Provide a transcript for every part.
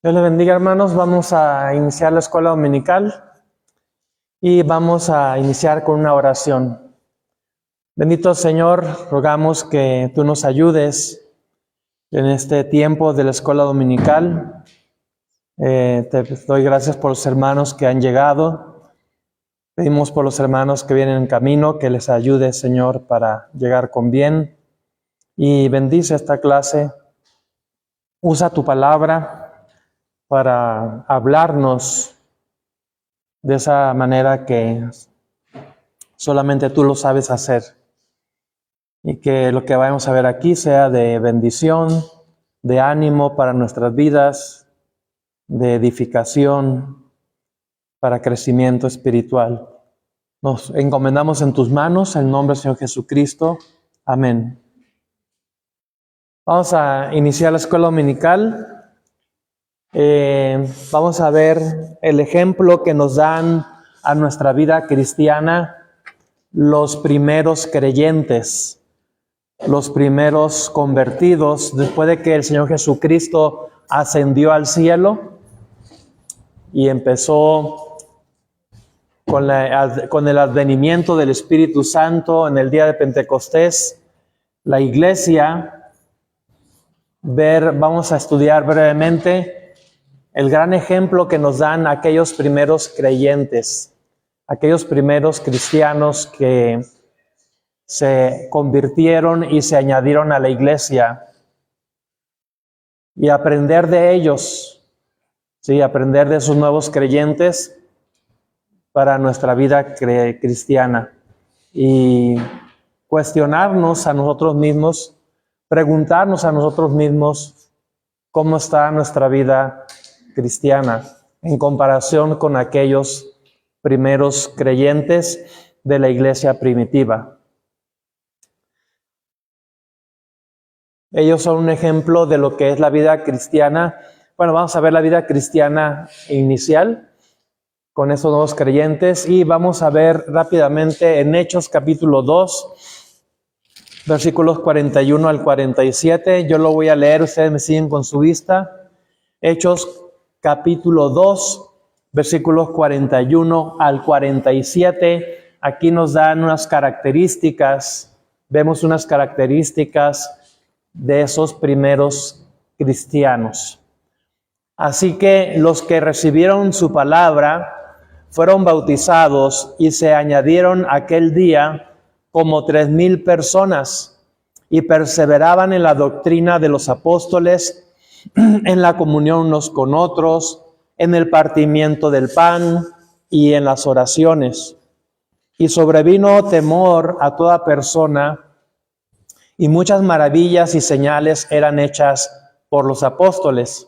Dios les bendiga, hermanos. Vamos a iniciar la escuela dominical y vamos a iniciar con una oración. Bendito Señor, rogamos que tú nos ayudes en este tiempo de la escuela dominical. Te doy gracias por los hermanos que han llegado. Pedimos por los hermanos que vienen en camino, que les ayude, Señor, para llegar con bien. Y bendice esta clase. Usa tu palabra para hablarnos de esa manera que solamente tú lo sabes hacer. Y que lo que vayamos a ver aquí sea de bendición, de ánimo para nuestras vidas, de edificación, para crecimiento espiritual. Nos encomendamos en tus manos, en el nombre del Señor Jesucristo. Amén. Vamos a iniciar la escuela dominical. Vamos a ver el ejemplo que nos dan a nuestra vida cristiana los primeros creyentes, los primeros convertidos, después de que el Señor Jesucristo ascendió al cielo y empezó con el advenimiento del Espíritu Santo en el día de Pentecostés. La iglesia, vamos a estudiar brevemente el gran ejemplo que nos dan aquellos primeros creyentes, aquellos primeros cristianos que se convirtieron y se añadieron a la iglesia, y aprender de ellos, ¿sí? Aprender de esos nuevos creyentes para nuestra vida cristiana y cuestionarnos a nosotros mismos, preguntarnos a nosotros mismos cómo está nuestra vida cristiana en comparación con aquellos primeros creyentes de la iglesia primitiva. Ellos son un ejemplo de lo que es la vida cristiana. Bueno, vamos a ver la vida cristiana inicial con estos nuevos creyentes y vamos a ver rápidamente en Hechos capítulo 2, versículos 41 al 47. Yo lo voy a leer, ustedes me siguen con su vista. Hechos capítulo 2, versículos 41 al 47. Aquí nos dan unas características, vemos unas características de esos primeros cristianos. Así que los que recibieron su palabra fueron bautizados y se añadieron aquel día como 3,000 personas y perseveraban en la doctrina de los apóstoles, en la comunión unos con otros, en el partimiento del pan y en las oraciones. Y sobrevino temor a toda persona, y muchas maravillas y señales eran hechas por los apóstoles.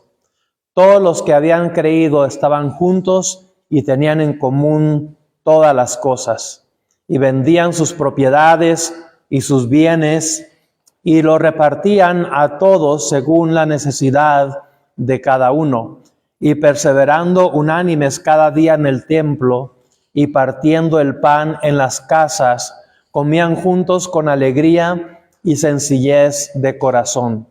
Todos los que habían creído estaban juntos y tenían en común todas las cosas, y vendían sus propiedades y sus bienes, y lo repartían a todos según la necesidad de cada uno, y perseverando unánimes cada día en el templo, y partiendo el pan en las casas, comían juntos con alegría y sencillez de corazón,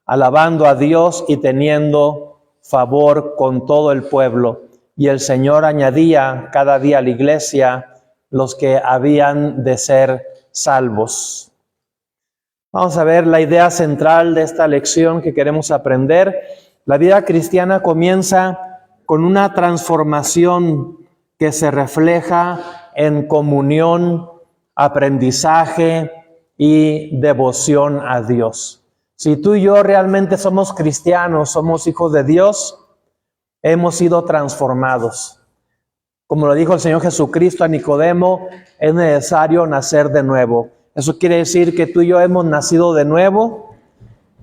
alabando a Dios y teniendo favor con todo el pueblo. Y el Señor añadía cada día a la iglesia los que habían de ser salvos. Vamos a ver la idea central de esta lección que queremos aprender. La vida cristiana comienza con una transformación que se refleja en comunión, aprendizaje y devoción a Dios. Si tú y yo realmente somos cristianos, somos hijos de Dios, hemos sido transformados. Como lo dijo el Señor Jesucristo a Nicodemo, es necesario nacer de nuevo. Eso quiere decir que tú y yo hemos nacido de nuevo.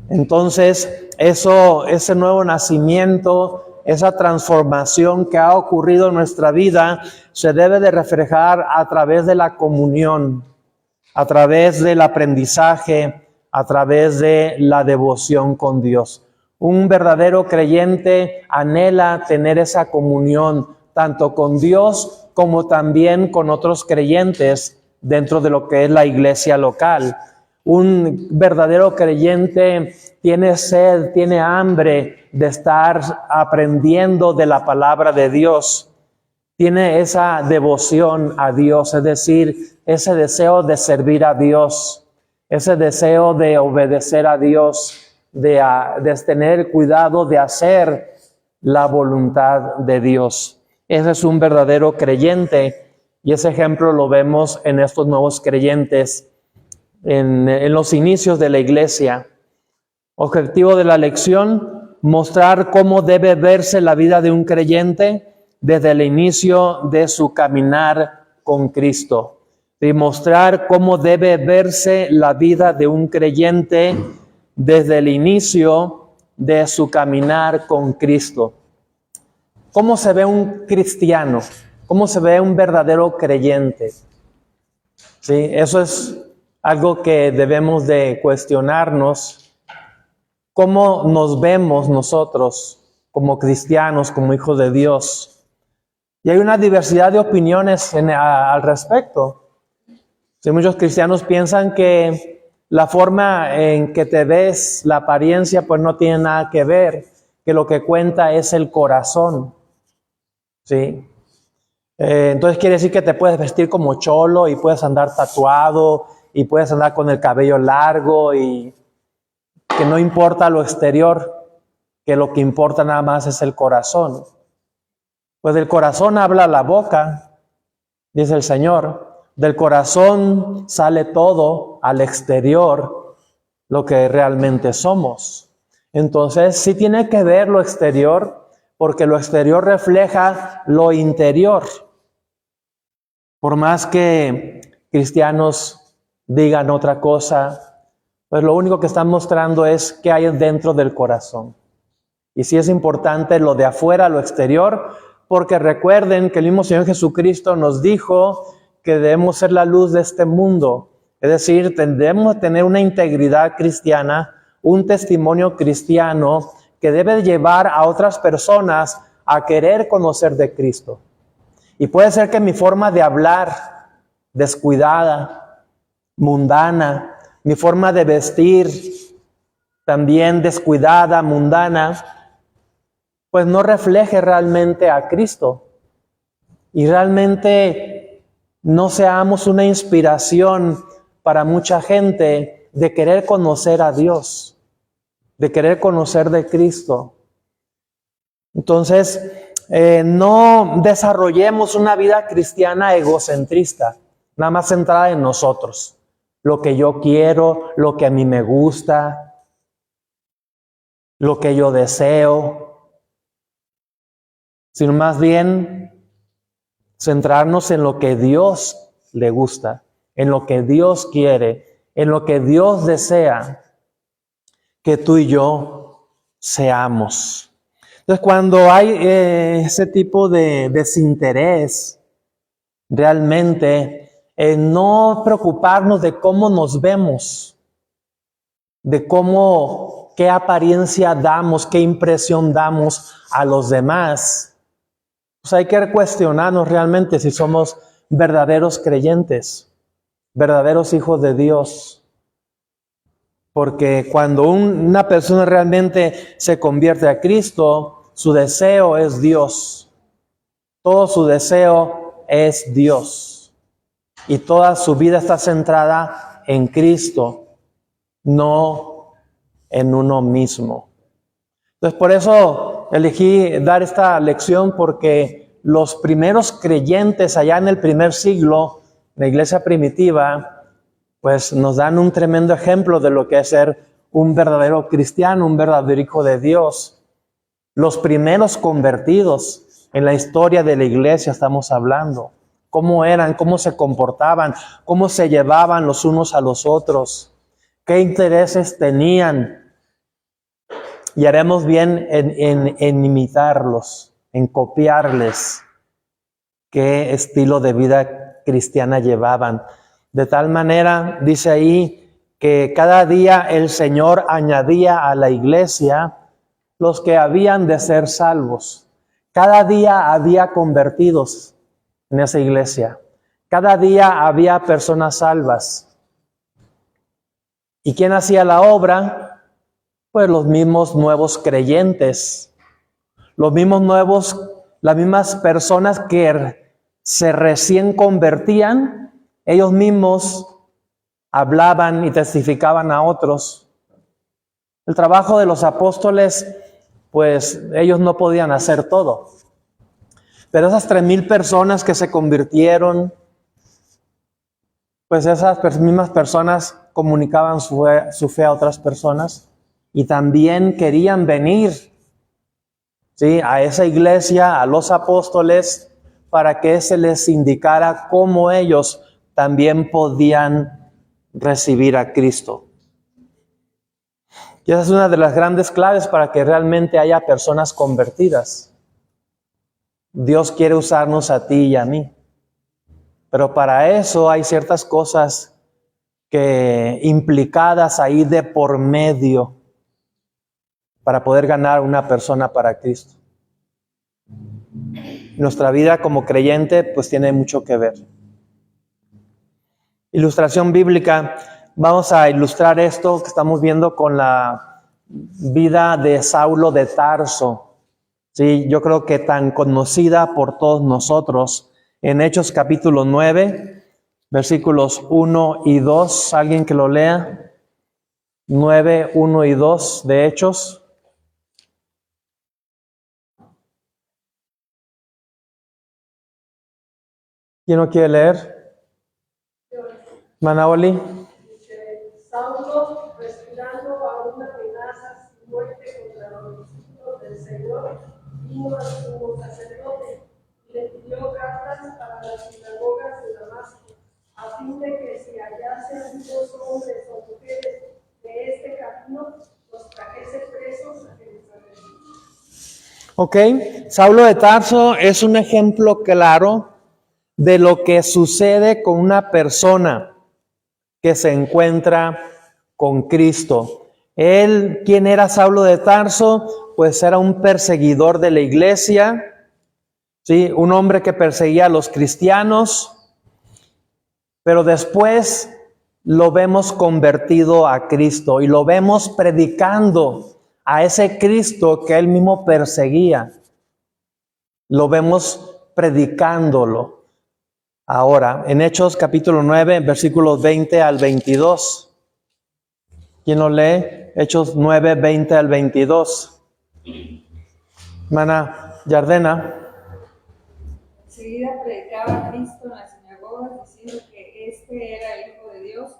Entonces, ese nuevo nacimiento, esa transformación que ha ocurrido en nuestra vida, se debe de reflejar a través de la comunión, a través del aprendizaje, a través de la devoción con Dios. Un verdadero creyente anhela tener esa comunión, tanto con Dios como también con otros creyentes dentro de lo que es la iglesia local. Un verdadero creyente tiene sed, tiene hambre de estar aprendiendo de la palabra de Dios. Tiene esa devoción a Dios, es decir, ese deseo de servir a Dios, ese deseo de obedecer a Dios, de tener cuidado de hacer la voluntad de Dios. Ese es un verdadero creyente y ese ejemplo lo vemos en estos nuevos creyentes, en los inicios de la iglesia. Objetivo de la lección: mostrar cómo debe verse la vida de un creyente desde el inicio de su caminar con Cristo. Y mostrar cómo debe verse la vida de un creyente desde el inicio de su caminar con Cristo. ¿Cómo se ve un cristiano? ¿Cómo se ve un verdadero creyente? Sí, eso es algo que debemos de cuestionarnos. ¿Cómo nos vemos nosotros como cristianos, como hijos de Dios? Y hay una diversidad de opiniones al respecto. Sí, muchos cristianos piensan que la forma en que te ves, la apariencia, pues no tiene nada que ver, que lo que cuenta es el corazón. ¿Sí? Entonces quiere decir que te puedes vestir como cholo y puedes andar tatuado y puedes andar con el cabello largo y que no importa lo exterior, que lo que importa nada más es el corazón. Pues del corazón habla la boca, dice el Señor. Del corazón sale todo al exterior, lo que realmente somos. Entonces sí tiene que ver lo exterior, porque lo exterior refleja lo interior. Por más que cristianos digan otra cosa, pues lo único que están mostrando es qué hay dentro del corazón. Y sí es importante lo de afuera, lo exterior, porque recuerden que el mismo Señor Jesucristo nos dijo que debemos ser la luz de este mundo. Es decir, debemos tener una integridad cristiana, un testimonio cristiano que debe llevar a otras personas a querer conocer de Cristo. Y puede ser que mi forma de hablar, descuidada, mundana, mi forma de vestir, también descuidada, mundana, pues no refleje realmente a Cristo. Y realmente no seamos una inspiración para mucha gente de querer conocer a Dios, de querer conocer de Cristo. Entonces, no desarrollemos una vida cristiana egocentrista, nada más centrada en nosotros. Lo que yo quiero, lo que a mí me gusta, lo que yo deseo, sino más bien centrarnos en lo que Dios le gusta, en lo que Dios quiere, en lo que Dios desea que tú y yo seamos. Entonces, cuando hay ese tipo de desinterés, realmente no preocuparnos de cómo nos vemos, de qué apariencia damos, qué impresión damos a los demás. Pues hay que cuestionarnos realmente si somos verdaderos creyentes, verdaderos hijos de Dios. Porque cuando una persona realmente se convierte a Cristo, su deseo es Dios. Todo su deseo es Dios. Y toda su vida está centrada en Cristo, no en uno mismo. Entonces, por eso elegí dar esta lección, porque los primeros creyentes allá en el primer siglo, la iglesia primitiva, pues nos dan un tremendo ejemplo de lo que es ser un verdadero cristiano, un verdadero hijo de Dios. Los primeros convertidos en la historia de la iglesia estamos hablando. Cómo eran, cómo se comportaban, cómo se llevaban los unos a los otros, qué intereses tenían. Y haremos bien en imitarlos, en copiarles qué estilo de vida cristiana llevaban. De tal manera, dice ahí, que cada día el Señor añadía a la iglesia los que habían de ser salvos. Cada día había convertidos en esa iglesia. Cada día había personas salvas. ¿Y quién hacía la obra? Pues los mismos nuevos creyentes, las mismas personas que se recién convertían, ellos mismos hablaban y testificaban a otros. El trabajo de los apóstoles, pues ellos no podían hacer todo. Pero esas 3,000 personas que se convirtieron, pues esas mismas personas comunicaban su fe a otras personas y también querían venir, ¿sí?, a esa iglesia, a los apóstoles, para que se les indicara cómo ellos también podían recibir a Cristo. Y esa es una de las grandes claves para que realmente haya personas convertidas. Dios quiere usarnos a ti y a mí. Pero para eso hay ciertas cosas que implicadas ahí de por medio para poder ganar una persona para Cristo. Nuestra vida como creyente pues tiene mucho que ver. Ilustración bíblica. Vamos a ilustrar esto que estamos viendo con la vida de Saulo de Tarso. Sí, yo creo que tan conocida por todos nosotros. En Hechos capítulo 9, versículos 1 y 2. ¿Alguien que lo lea? 9, 1 y 2 de Hechos. ¿Quién no quiere leer? Manaoli. Saulo, respirando aún amenazas y muerte contra los discípulos del Señor, vino al sumo sacerdote y le pidió cartas para las sinagogas de Damasco, a fin de que si hallase algunos hombres o mujeres de este camino, los trajese presos a Jerusalén. Ok, Saulo de Tarso es un ejemplo claro de lo que sucede con una persona que se encuentra con Cristo. Él, ¿quién era Saulo de Tarso? Pues era un perseguidor de la iglesia, ¿sí? Un hombre que perseguía a los cristianos, pero después lo vemos convertido a Cristo y lo vemos predicando a ese Cristo que él mismo perseguía. Lo vemos predicándolo. Ahora, en Hechos capítulo 9, versículos 20 al 22. ¿Quién lo lee? Hechos 9, 20 al 22. Hermana Yardena. Enseguida predicaba a Cristo en las sinagogas, diciendo que este era el Hijo de Dios.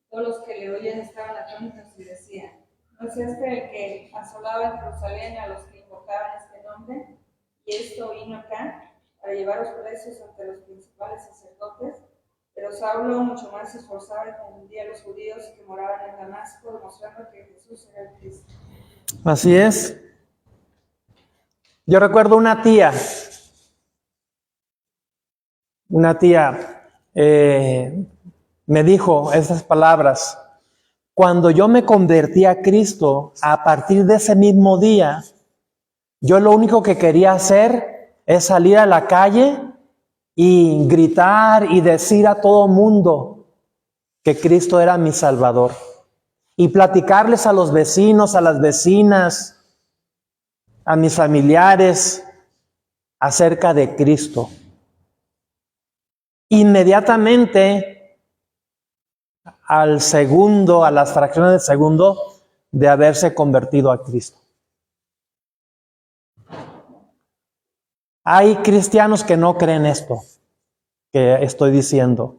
Todos los que le oían estaban atónitos y decían: ¿no es este el que asolaba en Jerusalén a los que invocaban este nombre? Y esto vino acá para llevar los presos ante los principales sacerdotes. Pero Saulo mucho más se esforzaba y confundía a los judíos que moraban en Damasco, demostrando que Jesús era el Cristo. Así es. Yo recuerdo una tía me dijo esas palabras: cuando yo me convertí a Cristo, a partir de ese mismo día, yo lo único que quería hacer es salir a la calle y gritar y decir a todo mundo que Cristo era mi Salvador. Y platicarles a los vecinos, a las vecinas, a mis familiares acerca de Cristo. Inmediatamente, a las fracciones de segundo de haberse convertido a Cristo. Hay cristianos que no creen esto que estoy diciendo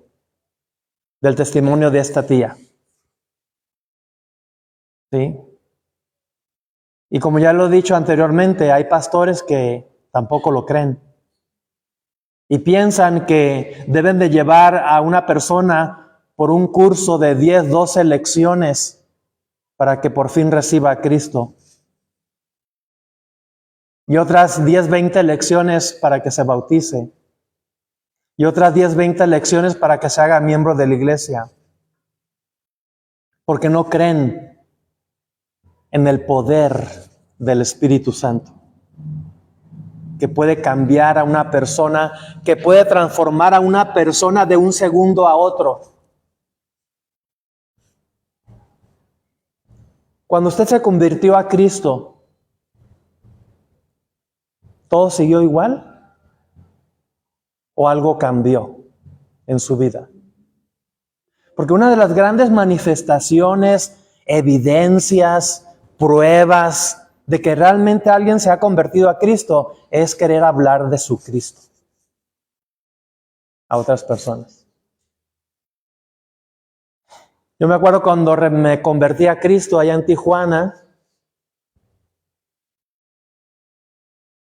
del testimonio de esta tía. ¿Sí? Y como ya lo he dicho anteriormente, hay pastores que tampoco lo creen. Y piensan que deben de llevar a una persona por un curso de 10, 12 lecciones para que por fin reciba a Cristo. Y otras 10, 20 lecciones para que se bautice. Y otras 10, 20 lecciones para que se haga miembro de la iglesia. Porque no creen en el poder del Espíritu Santo, que puede cambiar a una persona, que puede transformar a una persona de un segundo a otro. Cuando usted se convirtió a Cristo, ¿todo siguió igual? ¿O algo cambió en su vida? Porque una de las grandes manifestaciones, evidencias, pruebas de que realmente alguien se ha convertido a Cristo es querer hablar de su Cristo a otras personas. Yo me acuerdo cuando me convertí a Cristo allá en Tijuana.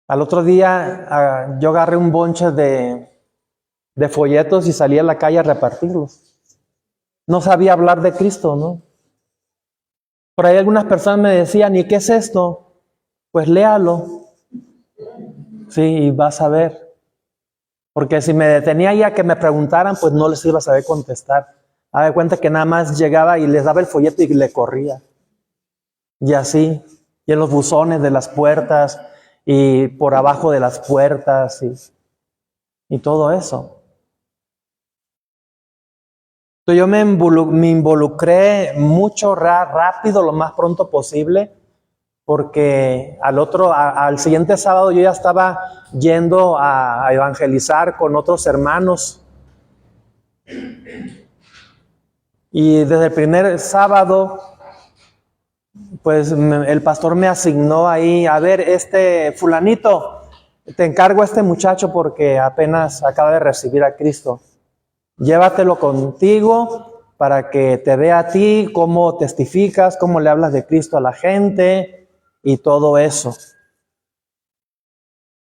Al otro día yo agarré un bonche de folletos y salí a la calle a repartirlos. No sabía hablar de Cristo, ¿no? Por ahí algunas personas me decían, ¿y qué es esto? Pues léalo. Sí, y vas a ver. Porque si me detenía ahí a que me preguntaran, pues no les iba a saber contestar. Haz de cuenta que nada más llegaba y les daba el folleto y le corría. Y así, y en los buzones de las puertas, y por abajo de las puertas, y todo eso. Entonces yo me involucré mucho, rápido, lo más pronto posible, porque al siguiente sábado yo ya estaba yendo a evangelizar con otros hermanos. Y desde el primer sábado, pues el pastor me asignó ahí, a ver, fulanito, te encargo a este muchacho porque apenas acaba de recibir a Cristo. Llévatelo contigo para que te vea a ti cómo testificas, cómo le hablas de Cristo a la gente y todo eso.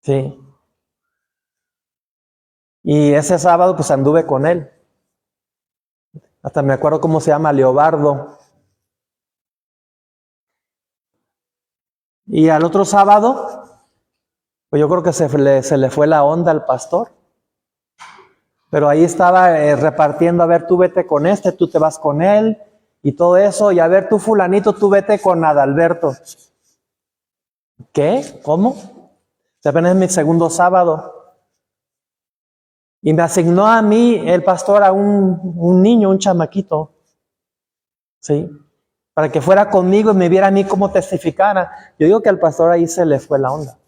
Sí. Y ese sábado pues anduve con él. Hasta me acuerdo cómo se llama, Leobardo. Y al otro sábado, pues yo creo que se le fue la onda al pastor. Pero ahí estaba repartiendo, a ver, tú vete con tú te vas con él, y todo eso, y a ver, tú fulanito, tú vete con Adalberto. ¿Qué? ¿Cómo? Apenas es mi segundo sábado. Y me asignó a mí, el pastor, a un niño, un chamaquito. ¿Sí? Para que fuera conmigo y me viera a mí cómo testificara. Yo digo que al pastor ahí se le fue la onda.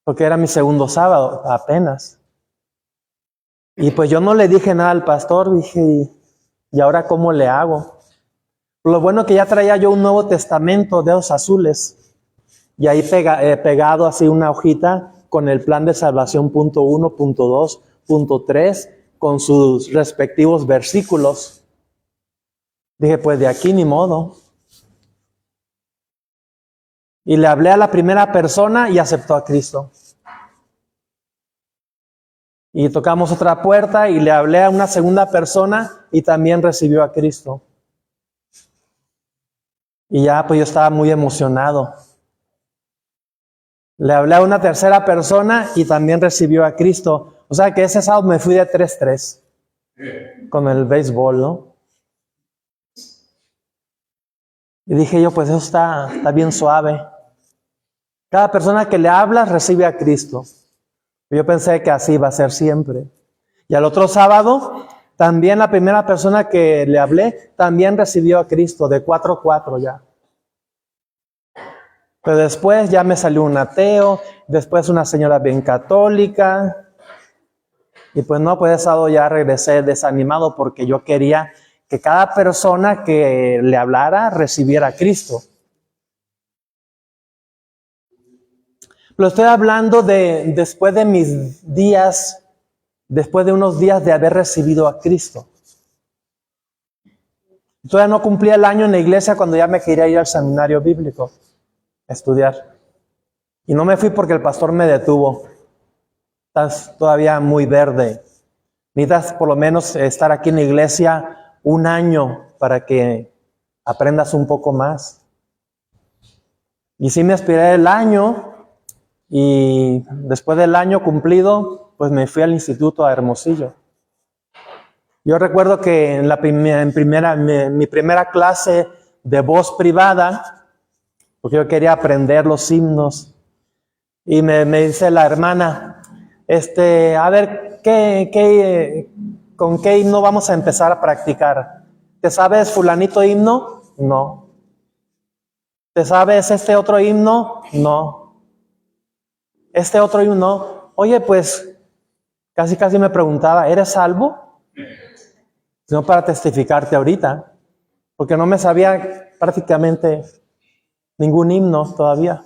Porque era mi segundo sábado, apenas. Y pues yo no le dije nada al pastor, dije, ¿y ahora cómo le hago? Lo bueno que ya traía yo un Nuevo Testamento de esos azules, y ahí pegado así una hojita con el plan de salvación punto 1, punto 2, punto 3, con sus respectivos versículos. Dije, pues de aquí ni modo. Y le hablé a la primera persona y aceptó a Cristo. Y tocamos otra puerta y le hablé a una segunda persona y también recibió a Cristo. Y ya pues yo estaba muy emocionado. Le hablé a una tercera persona y también recibió a Cristo. O sea que ese sábado me fui de 3-3 con el béisbol, ¿no? Y dije yo, pues eso está bien suave. Cada persona que le hablas recibe a Cristo. Yo pensé que así iba a ser siempre. Y al otro sábado, también la primera persona que le hablé, también recibió a Cristo, de 4-4 ya. Pero después ya me salió un ateo, después una señora bien católica. Y pues no, pues ese sábado ya regresé desanimado porque yo quería que cada persona que le hablara recibiera a Cristo. Lo estoy hablando después de mis días, después de unos días de haber recibido a Cristo. Todavía no cumplía el año en la iglesia cuando ya me quería ir al seminario bíblico a estudiar. Y no me fui porque el pastor me detuvo. Estás todavía muy verde. Necesitas por lo menos estar aquí en la iglesia un año para que aprendas un poco más. Y sí me aspiré el año. Y después del año cumplido, pues me fui al instituto a Hermosillo. Yo recuerdo que en mi primera clase de voz privada, porque yo quería aprender los himnos, y me dice la hermana, a ver, ¿con qué himno vamos a empezar a practicar? ¿Te sabes fulanito himno? No. ¿Te sabes este otro himno? No. Este otro himno, oye, pues casi me preguntaba, ¿eres salvo? Sino para testificarte ahorita, porque no me sabía prácticamente ningún himno todavía.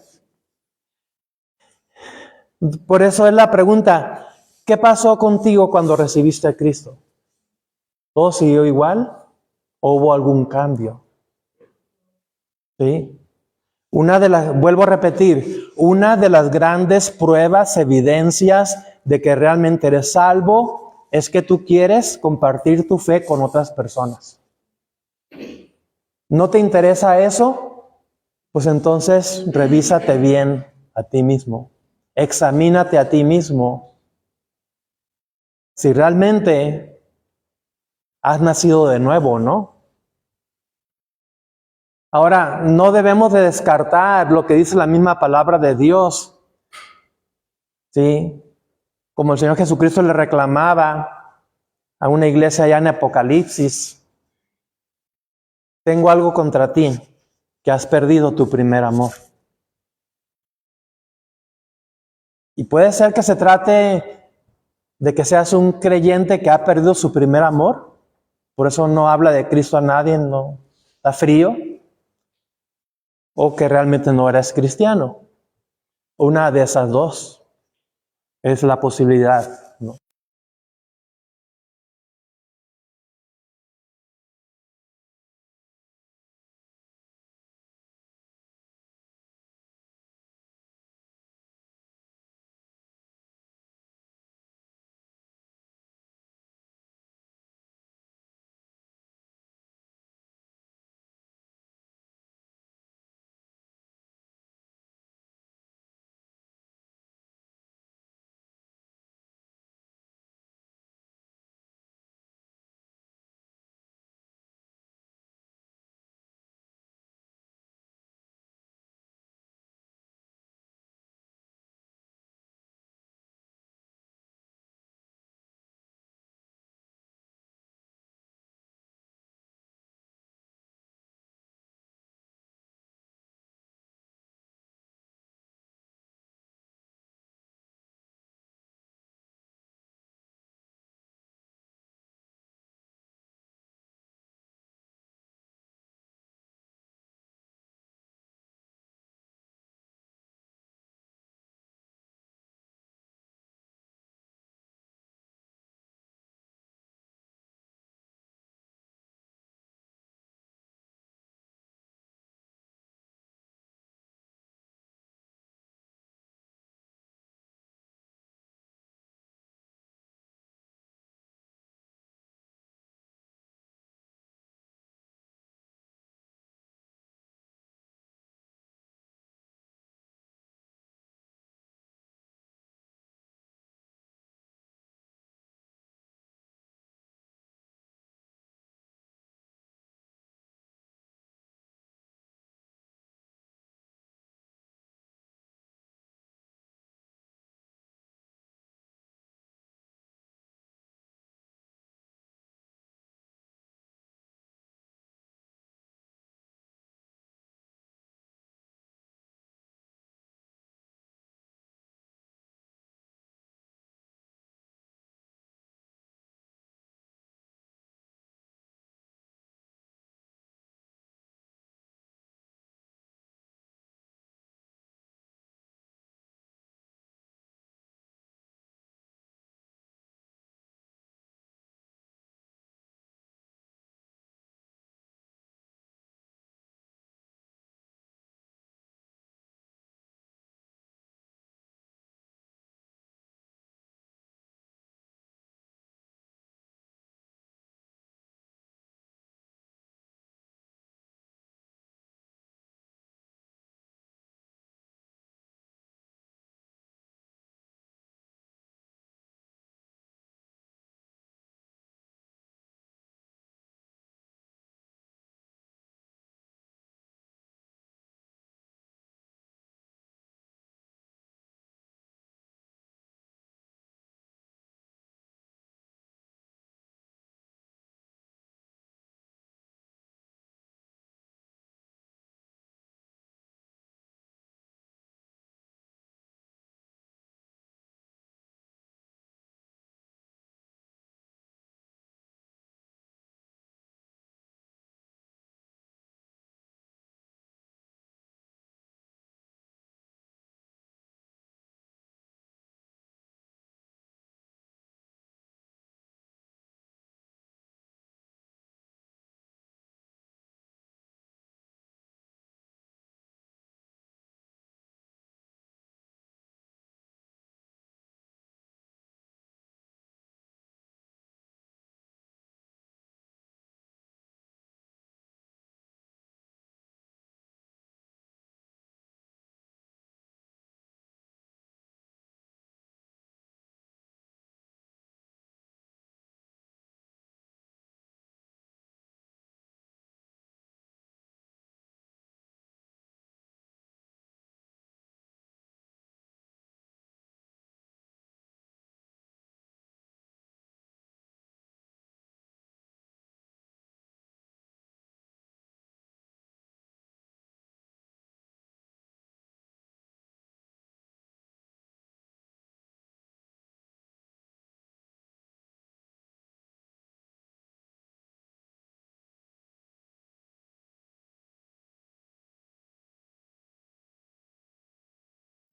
Por eso es la pregunta, ¿qué pasó contigo cuando recibiste a Cristo? ¿Todo siguió igual o hubo algún cambio? ¿Sí? Vuelvo a repetir, una de las grandes pruebas, evidencias de que realmente eres salvo, es que tú quieres compartir tu fe con otras personas. ¿No te interesa eso? Pues entonces revísate bien a ti mismo. Examínate a ti mismo. Si realmente has nacido de nuevo, ¿no? Ahora, no debemos de descartar lo que dice la misma palabra de Dios. ¿Sí? Como el Señor Jesucristo le reclamaba a una iglesia allá en Apocalipsis, tengo algo contra ti, que has perdido tu primer amor. Y puede ser que se trate de que seas un creyente que ha perdido su primer amor, por eso no habla de Cristo a nadie, no está frío, o que realmente no eres cristiano. Una de esas dos es la posibilidad, ¿no?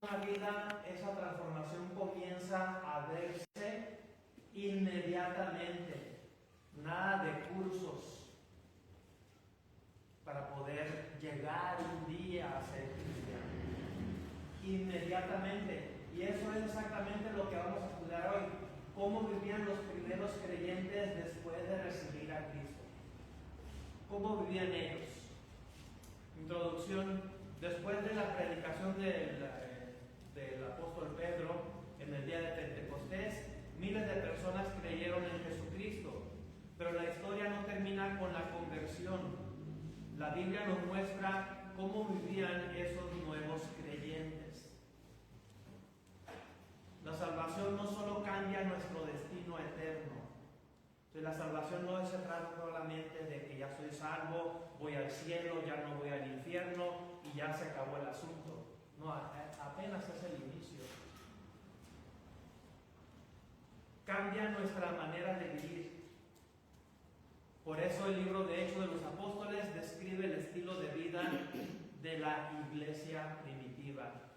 Una vida, esa transformación comienza a verse inmediatamente. Nada de cursos para poder llegar un día a ser cristiano. Inmediatamente. Y eso es exactamente lo que vamos a estudiar hoy. Cómo vivían los primeros creyentes después de recibir a Cristo. ¿Cómo vivían ellos? Introducción. Después de la predicación del apóstol Pedro en el día de Pentecostés, miles de personas creyeron en Jesucristo. Pero la historia no termina con la conversión. La Biblia nos muestra cómo vivían esos nuevos creyentes. La salvación no solo cambia nuestro destino eterno. Entonces, la salvación no se trata solamente de que ya soy salvo, voy al cielo, ya no voy al infierno y ya se acabó el asunto. No, apenas es el inicio. Cambia nuestra manera de vivir. Por eso el libro de Hechos de los Apóstoles describe el estilo de vida de la iglesia primitiva.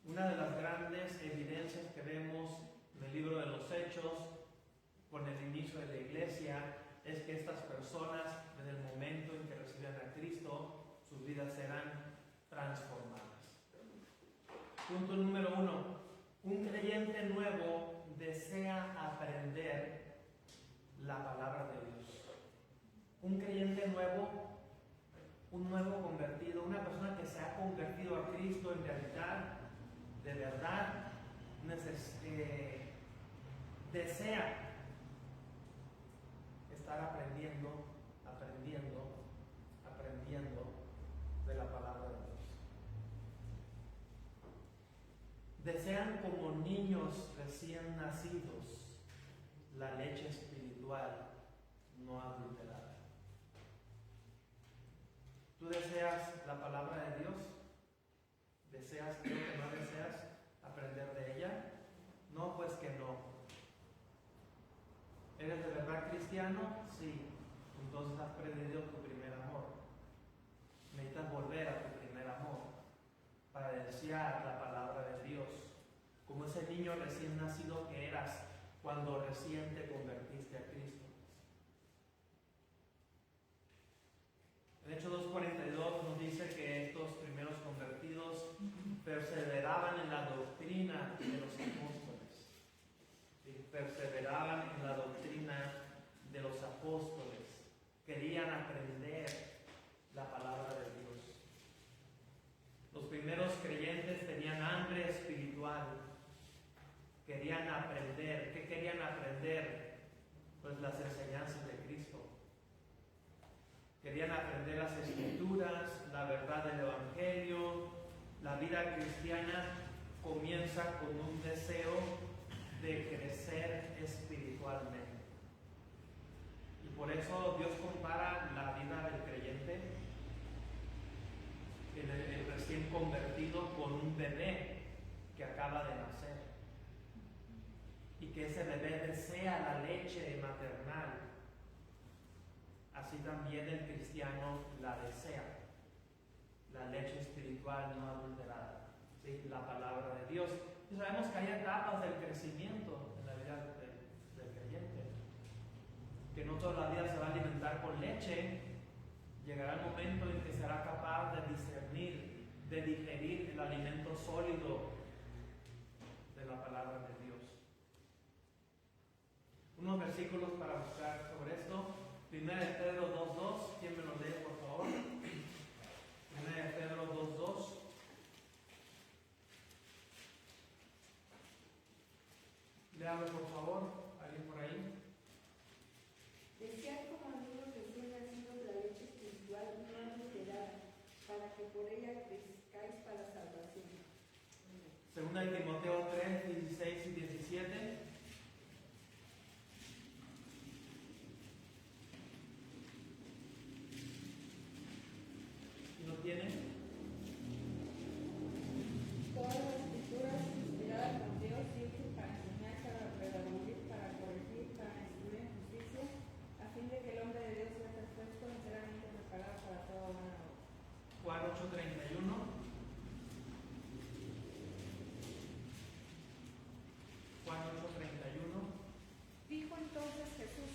Una de las grandes evidencias que vemos en el libro de los Hechos, con el inicio de la iglesia, es que estas personas, desde el momento en que recibían a Cristo, sus vidas eran transformadas. Punto número 1. Un creyente nuevo desea aprender la palabra de Dios. Un creyente nuevo, un nuevo convertido, una persona que se ha convertido a Cristo en realidad, de verdad, desea estar aprendiendo de la palabra de Dios. Desean como niños recién nacidos la leche espiritual no adulterada. ¿Tú deseas la palabra de Dios? ¿Deseas, creo que no deseas aprender de ella? No, pues que no. ¿Eres de verdad cristiano? Sí. Entonces has perdido tu primer amor. Necesitas volver a tu primer amor para desear la palabra de Dios, como ese niño recién nacido que eras cuando recién te convertiste a Cristo. En Hechos 2:42 nos dice que estos primeros convertidos perseveraban en la doctrina de los apóstoles. Perseveraban en la doctrina de los apóstoles. Querían aprender la palabra de Dios. Los primeros creyentes tenían hambre espiritual. Querían aprender. ¿Qué querían aprender? Pues las enseñanzas de Cristo. Querían aprender las escrituras, la verdad del evangelio. La vida cristiana comienza con un deseo de crecer espiritualmente. Y por eso Dios compara la vida del creyente, el recién convertido, con un bebé que acaba de nacer. Y que ese bebé desea la leche maternal. Así también el cristiano la desea, la leche espiritual no adulterada, ¿sí? La palabra de Dios. Y sabemos que hay etapas del crecimiento en la vida del creyente, que no toda la vida se va a alimentar con leche. Llegará el momento en que será capaz de discernir, de digerir el alimento sólido de la palabra de Dios. Unos versículos para buscar sobre esto. 1 de Pedro 2:2, ¿quién me lo lee, por favor? 1 de Pedro 2:2. Léalo, por favor, alguien por ahí. Desead como niños recién nacidos la leche espiritual no adulterada, para que por ella crezcáis para salvación. 2 de Timoteo 3:16 y 17. ¿Lo tienen? Todas las escrituras inspiradas por Dios sirven para enseñar, para redarguir, para corregir, para instruir en justicia, a fin de que el hombre de Dios sea perfecto, enteramente preparado para toda buena obra. Juan 8:31.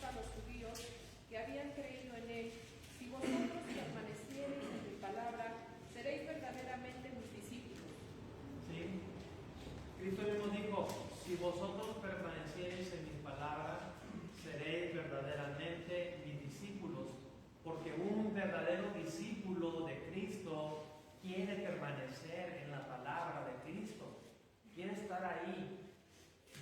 a los judíos que habían creído en él: si vosotros permaneciereis en mi palabra, seréis verdaderamente mis discípulos. ¿Sí? Cristo mismo dijo, si vosotros permaneciereis en mi palabra, seréis verdaderamente mis discípulos, porque un verdadero discípulo de Cristo quiere permanecer en la palabra de Cristo, quiere estar ahí,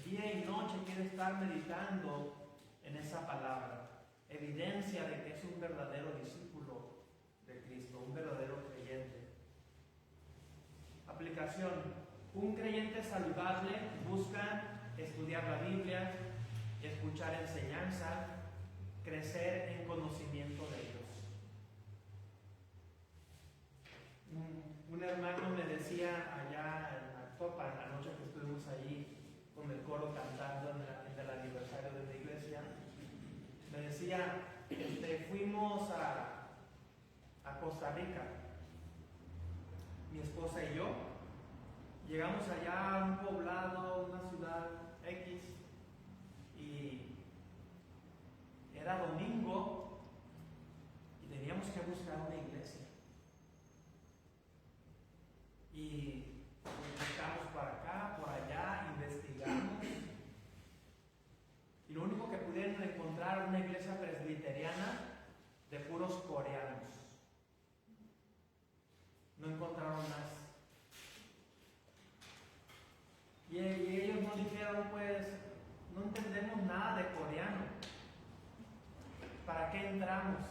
día y noche quiere estar meditando en esa palabra, evidencia de que es un verdadero discípulo de Cristo, un verdadero creyente. Aplicación. Un creyente saludable busca estudiar la Biblia, escuchar enseñanza, crecer en conocimiento de Dios. Un hermano me decía allá en Actopan, la noche que estuvimos allí con el coro cantando en el aniversario de la iglesia, me decía, fuimos a Costa Rica, mi esposa y yo. Llegamos allá a un poblado, una ciudad X, y era domingo y teníamos que buscar una iglesia. Y buscamos para acá, por allá, investigamos. Y lo único que pudieron encontrar era una iglesia presbiteriana de puros coreanos. No encontraron más. Y ellos nos dijeron, pues, no entendemos nada de coreano. ¿Para qué entramos?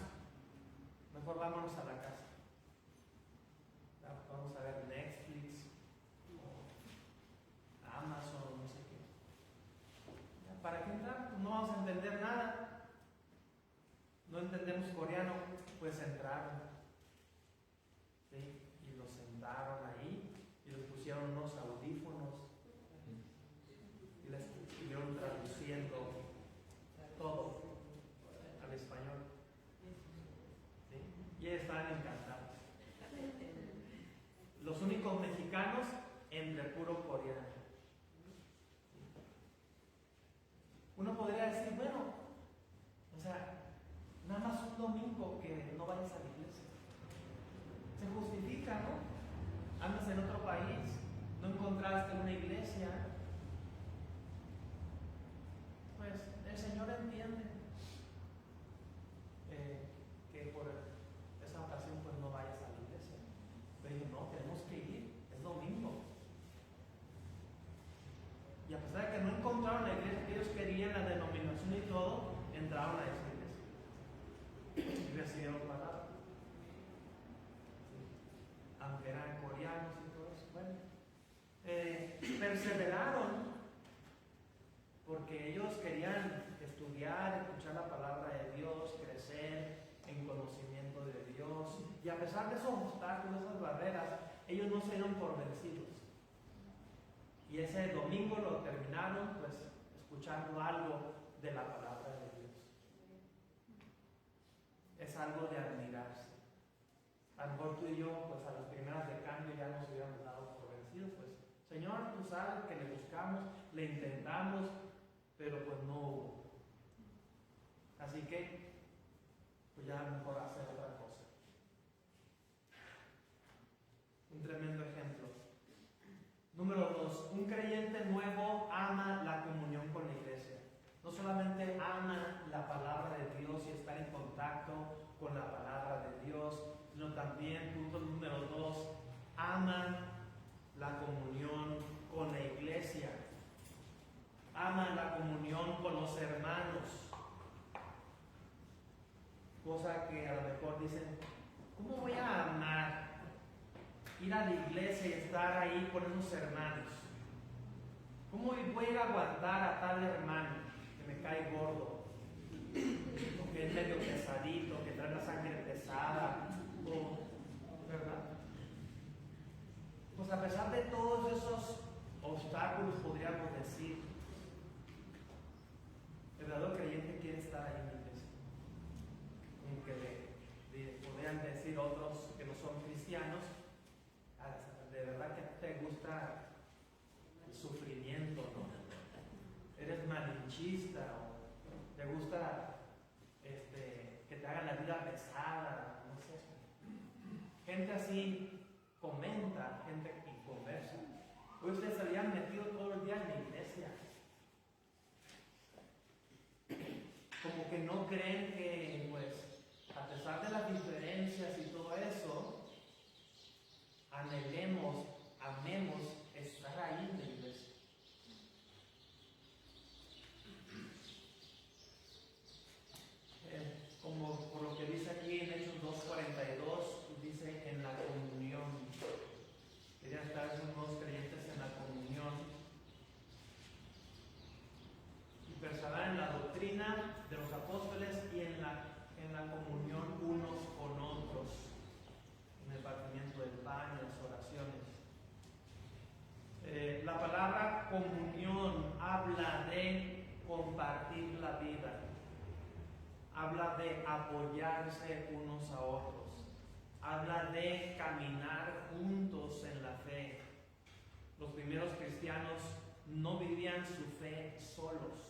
Mejor vámonos a la casa. Vamos a ver Netflix, o Amazon, no sé qué. ¿Para qué entramos? No vamos a entender nada. No entendemos coreano, pues entraron. ¿Sí? Y los sentaron ahí y les pusieron unos audífonos. Y les estuvieron traduciendo todo al español. ¿Sí? Y ellos estaban encantados. Los únicos mexicanos entre puro coreano. Uno podría decir, bueno, o sea, nada más un domingo que no vayas a la iglesia. Se justifica, ¿no? Andas en otro país, no encontraste una iglesia. Pues el Señor entiende que por esa ocasión pues no vayas a la iglesia. Pero yo, no, tenemos que ir, es domingo. Y a pesar de que no encontraron la iglesia que ellos querían, la denominación y todo, entraron a esa iglesia y recibieron palabra. Aunque eran coreanos y todo eso, bueno, perseveraron porque ellos querían estudiar, escuchar la palabra de Dios, crecer en conocimiento de Dios. Y a pesar de esos obstáculos, esas barreras, ellos no se dieron por vencidos. Y ese domingo lo terminaron pues escuchando algo de la palabra de Dios. Es algo de admirarse. A lo mejor tú y yo, pues a las primeras de cambio ya nos hubiéramos dado por vencidos, pues Señor, tú sabes que le buscamos, le intentamos, pero pues no hubo. Así que, pues ya mejor hacer otra cosa. Un tremendo ejemplo. Número 2, un creyente nuevo ama la comunión con la iglesia. No solamente ama la palabra de Dios y estar en contacto con la palabra de Dios, sino también, punto número 2, ama la comunión con la iglesia. Ama la comunión con los hermanos. Cosa que a lo mejor dicen, ¿cómo voy a amar ir a la iglesia y estar ahí con esos hermanos? ¿Cómo voy a ir a aguantar a tal hermano que me cae gordo, o que es medio pesadito, que trae la sangre pesada, ¿verdad? Pues a pesar de todos esos obstáculos, podríamos decir, el verdadero creyente quiere estar ahí en la iglesia. Aunque podrían decir otros que no son cristianos, de verdad que te gusta el sufrimiento, ¿no? Eres malinchista, o te gusta gente así comenta, gente que conversa. Ustedes se habían metido todo el día en la iglesia. Como que no creen que, pues, a pesar de las diferencias y todo eso, anhelemos, amemos estar ahí en la iglesia. Como por lo que dice aquí en Hechos 2:42, dice en la comunión. Querían estar unos creyentes en la comunión y perseverar en la doctrina de los apóstoles y en la comunión unos con otros, en el partimiento del pan, en las oraciones. La palabra comunión habla de compartir la vida, habla de apoyarse unos a otros, habla de caminar juntos en la fe. Los primeros cristianos no vivían su fe solos.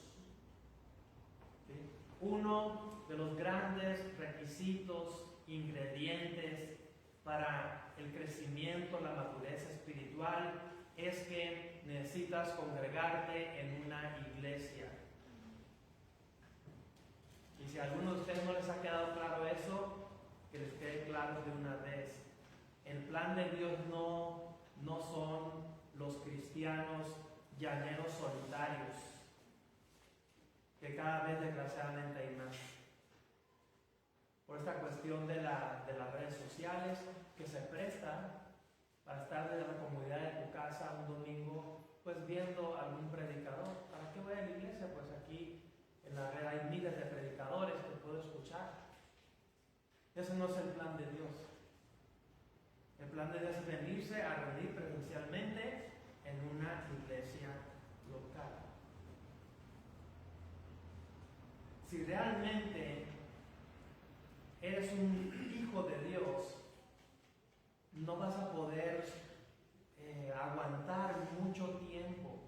¿Sí? Uno de los grandes requisitos, ingredientes para el crecimiento, la madurez espiritual, es que necesitas congregarte en una iglesia. Y si a alguno de ustedes no les ha quedado claro eso, que les quede claro de una vez. El plan de Dios no son los cristianos llaneros solitarios, que cada vez desgraciadamente hay más. Por esta cuestión de las redes sociales, que se presta para estar desde la comodidad de tu casa un domingo, pues viendo algún predicador. ¿Para qué voy a la iglesia? Pues aquí en la red hay miles de predicadores que puedo escuchar. Ese no es el plan de Dios. El plan de Dios es venirse a reunir presencialmente en una iglesia local. Si realmente eres un hijo de Dios, no vas a poder aguantar mucho tiempo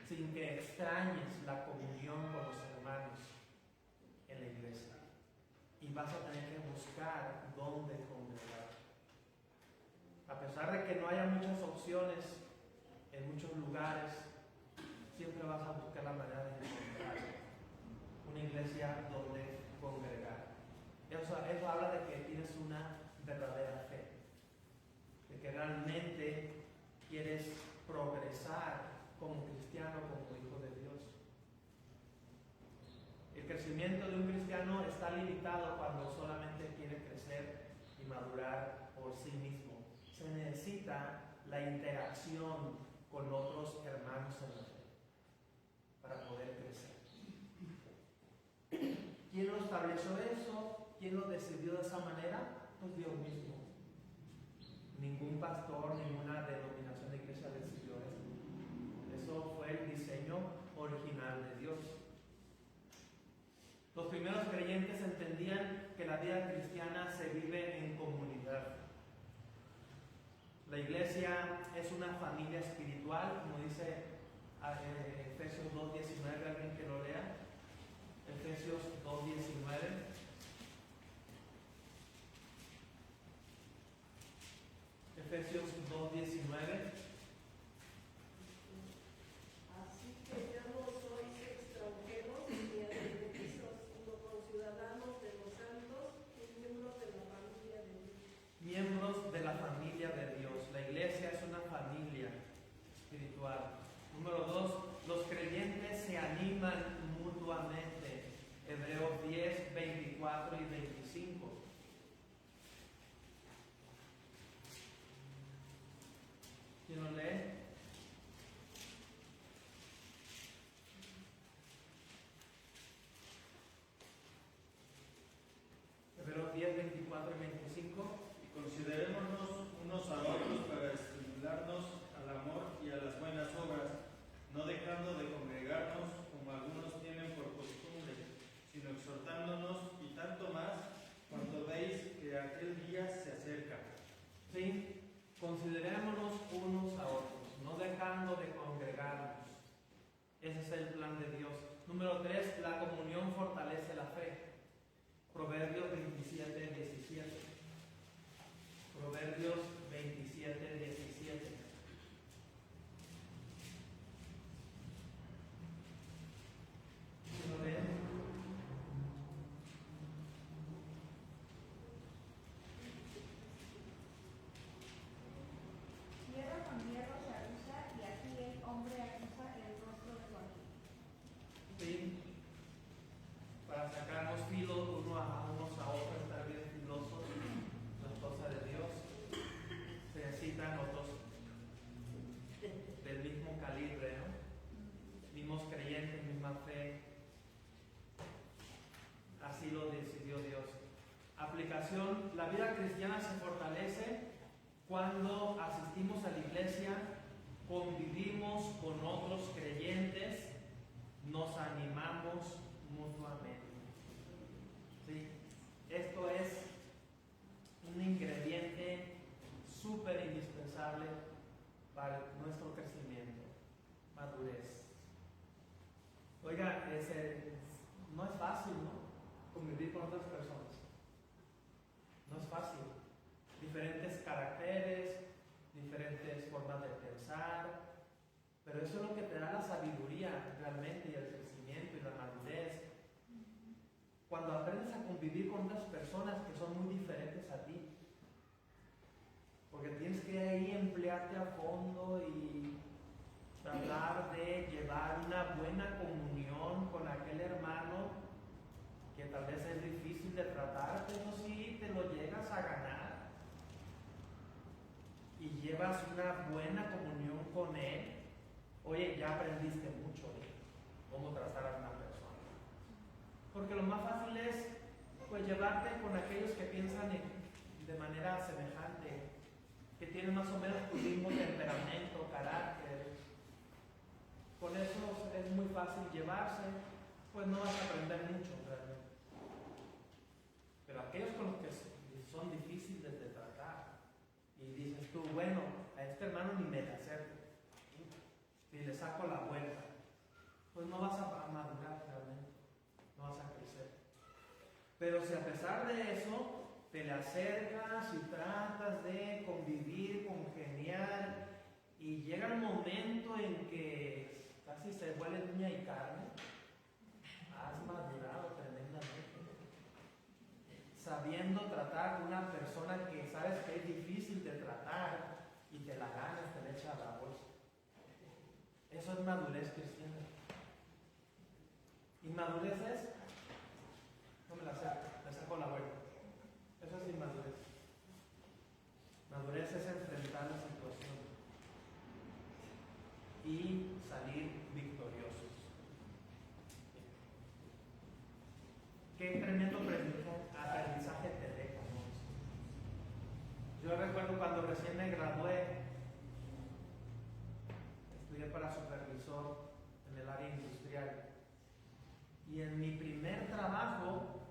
sin que extrañes la comunión con los hermanos en la iglesia. Y vas a tener que buscar dónde congregar. A pesar de que no haya muchas opciones en muchos lugares, siempre vas a buscar la manera de encontrar una iglesia donde congregar. Eso habla de que tienes una verdadera fe, de que realmente quieres progresar como cristiano, como hijo de Dios. El crecimiento de un cristiano está limitado cuando solamente quiere crecer y madurar por sí mismo. Se necesita la interacción con otros hermanos en la fe para poder crecer. ¿Quién lo estableció eso? ¿Quién lo decidió de esa manera? Pues Dios mismo. Ningún pastor, ninguna denominación de iglesia decidió eso. Eso fue el diseño original de Dios. Los primeros creyentes entendían que la vida cristiana se vive en comunidad. La iglesia es una familia espiritual, como dice Efesios 2:19, alguien que lo lea. Efesios 2:19. Efesios 2:19. Así que ya no sois extranjeros ni advenedizos, sino conciudadanos de los santos y miembros de la familia de Dios. Miembros de la familia de Dios. La iglesia es una familia espiritual. Número 2, los creyentes se animan mutuamente. Hebreos 10, 24 y 25. ¿Quién lo lee? Hebreos 10, 24 y 25. Y considerémonos unos a otros para estimularnos al amor y a las buenas obras, no dejando de congregarnos como algunos tienen por costumbre, sino exhortándonos, y tanto más cuando veis que aquel día se acerca. Sí, considerémonos unos a otros, no dejando de congregarnos. Ese es el plan de Dios. Número 3, la comunión fortalece la fe. Proverbios 27, 17. Proverbios 27, 17. ¿Sí lo ven? Hierro con hierro se acusa y aquí el hombre acusa el rostro de su amigo. Sí. Para sacarnos filo unos a otros, estar bien filosos, las cosas de Dios. Se necesitan otros del mismo calibre, ¿no? Mismos creyentes, misma fe. Así lo decidió Dios. Aplicación: la vida cristiana se fortalece cuando asistimos a la iglesia, convivimos con otros creyentes, nos animamos mutuamente. ¿Sí? Esto es un ingrediente súper indispensable para nuestro crecimiento, madurez. Oiga, no es fácil, ¿no? Convivir con otras personas. No es fácil. Diferentes caracteres, diferentes formas de pensar, pero eso es lo que te da la sabiduría realmente y el crecimiento y la madurez. Cuando aprendes a convivir con otras personas que son muy diferentes a ti, porque tienes que ahí emplearte a fondo y tratar de llevar una buena comunión con aquel hermano que tal vez es difícil de tratar, pero si te lo llegas a ganar y llevas una buena comunión con él, oye, ya aprendiste mucho de cómo tratar a una persona. Porque lo más fácil es pues llevarte con aquellos que piensan de manera semejante, que tienen más o menos tu mismo temperamento, carácter. Con eso es muy fácil llevarse, pues no vas a aprender mucho realmente. Pero aquellos con los que son difíciles de tratar, y dices tú, bueno, a este hermano ni me le acerco, si le saco la vuelta, pues no vas a madurar realmente, no vas a crecer. Pero si a pesar de eso te le acercas y tratas de convivir, congeniar, y llega el momento en que casi se vuelve uña y carne, has madurado tremendamente. Sabiendo tratar a una persona que sabes que es difícil de tratar y te la ganas, te la echa a la bolsa. Eso es madurez cristiana. Inmadurez es, no me la acerco, me saco la vuelta. Eso es inmadurez. Madurez es enfrentar la situación y salir victoriosos. Qué tremendo aprendizaje te deja, ¿no? Yo recuerdo cuando recién me gradué, estudié para supervisor en el área industrial, y en mi primer trabajo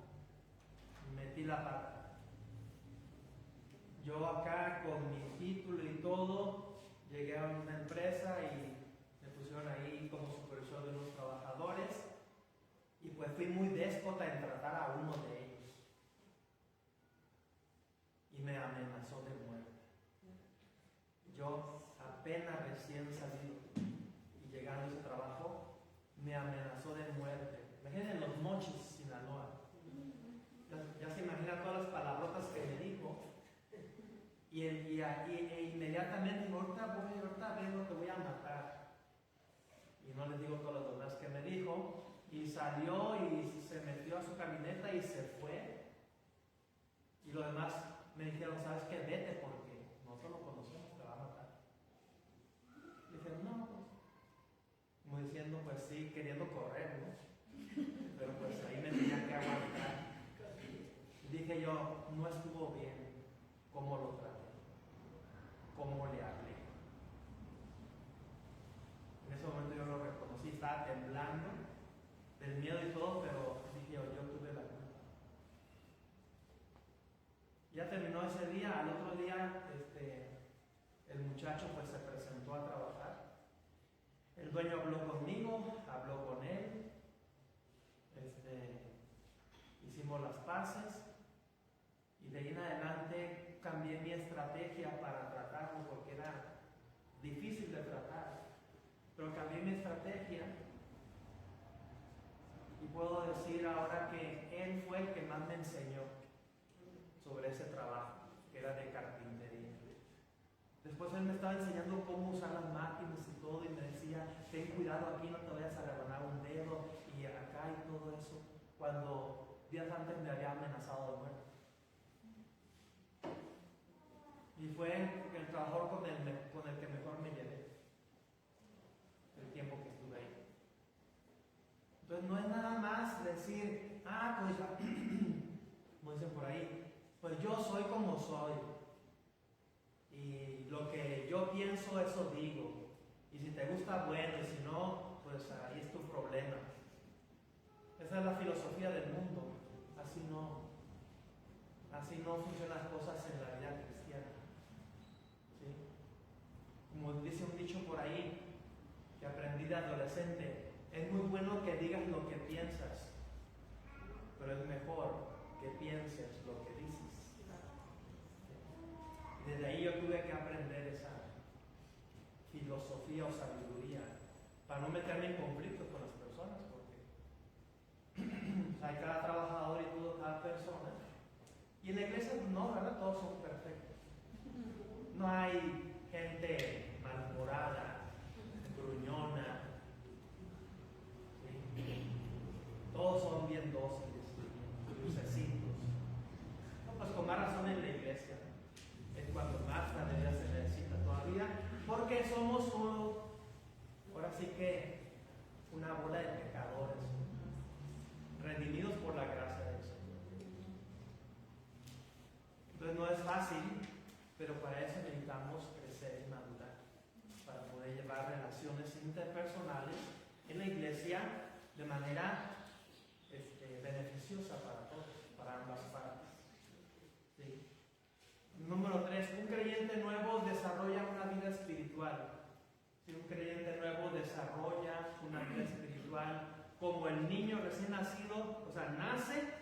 metí la pata. Yo acá con mi título y todo, llegué a una empresa y me pusieron ahí como supervisor de unos trabajadores. Y pues fui muy déspota en tratar a uno de ellos. Y me amenazó de muerte. Yo apenas recién salido y llegando a ese trabajo, me amenazó de muerte. Imagínense Los Mochis, Sinaloa. Ya se imagina todas las palabrotas que me dijo. Y inmediatamente dijo, ahorita vengo, te voy a matar. Y no les digo todo lo demás que me dijo. Y salió y se metió a su camioneta y se fue. Y los demás me dijeron, ¿sabes qué? Vete porque nosotros lo conocemos, te va a matar. Y dijeron, no, pues. Como diciendo, pues sí, queriendo correr, ¿no? Pero pues ahí me tenía que aguantar. Y dije yo, no estuvo bien cómo lo traté, cómo le hablé. En ese momento yo lo reconocí, estaba temblando del miedo y todo, pero dije yo tuve la culpa. Ya terminó ese día, al otro día el muchacho pues se presentó a trabajar. El dueño habló conmigo, habló con él, hicimos las paces y de ahí en adelante cambié mi estrategia iglesia para tratarlo porque era difícil de tratar. Pero cambié mi estrategia y puedo decir ahora que él fue el que más me enseñó sobre ese trabajo, que era de carpintería. Después él me estaba enseñando cómo usar las máquinas y todo, y me decía, ten cuidado aquí, no te vayas a rebanar un dedo, y acá y todo eso, cuando días antes me había amenazado de muerte. Y fue el trabajador con el que mejor me llevé el tiempo que estuve ahí. Entonces no es nada más decir, pues como dicen por ahí, pues yo soy como soy. Y lo que yo pienso, eso digo. Y si te gusta, bueno, y si no, pues ahí es tu problema. Esa es la filosofía del mundo. Así no funcionan las cosas en la vida cristiana. ¿Sí? Como dice un dicho por ahí, que aprendí de adolescente, es muy bueno que digas lo que piensas, pero es mejor que pienses lo que dices. Desde ahí yo tuve que aprender esa filosofía o sabiduría para no meterme en conflicto con las personas, porque hay cada trabajador y todo, cada persona. Y en la iglesia no, ¿verdad? Todos son perfectos. No hay gente malhumorada, gruñona. ¿Sí? Todos son bien dóciles, dulcecitos. No, pues con más razón en la iglesia. Es cuando más la debería se necesita todavía, porque somos ahora sí que una bola de pecadores, redimidos por la gracia del Señor. Entonces no es fácil, pero para eso necesitamos crecer y madurar, para poder llevar relaciones interpersonales en la iglesia de manera beneficiosa para todos, para ambas partes. ¿Sí? Número 3, un creyente nuevo desarrolla una vida espiritual. Si un creyente nuevo desarrolla una vida espiritual como el niño recién nacido, o sea, nace,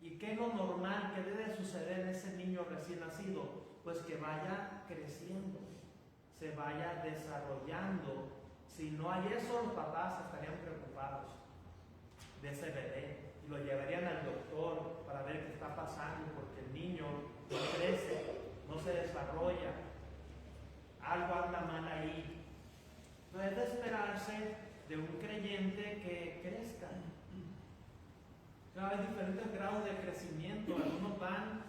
y ¿qué es lo normal que debe suceder en ese niño recién nacido? Pues que vaya creciendo, se vaya desarrollando. Si no hay eso, los papás estarían preocupados de ese bebé y lo llevarían al doctor para ver qué está pasando, porque el niño no crece, no se desarrolla, algo anda mal ahí. No es de esperarse de un creyente que crezca. Hay diferentes grados de crecimiento. Algunos van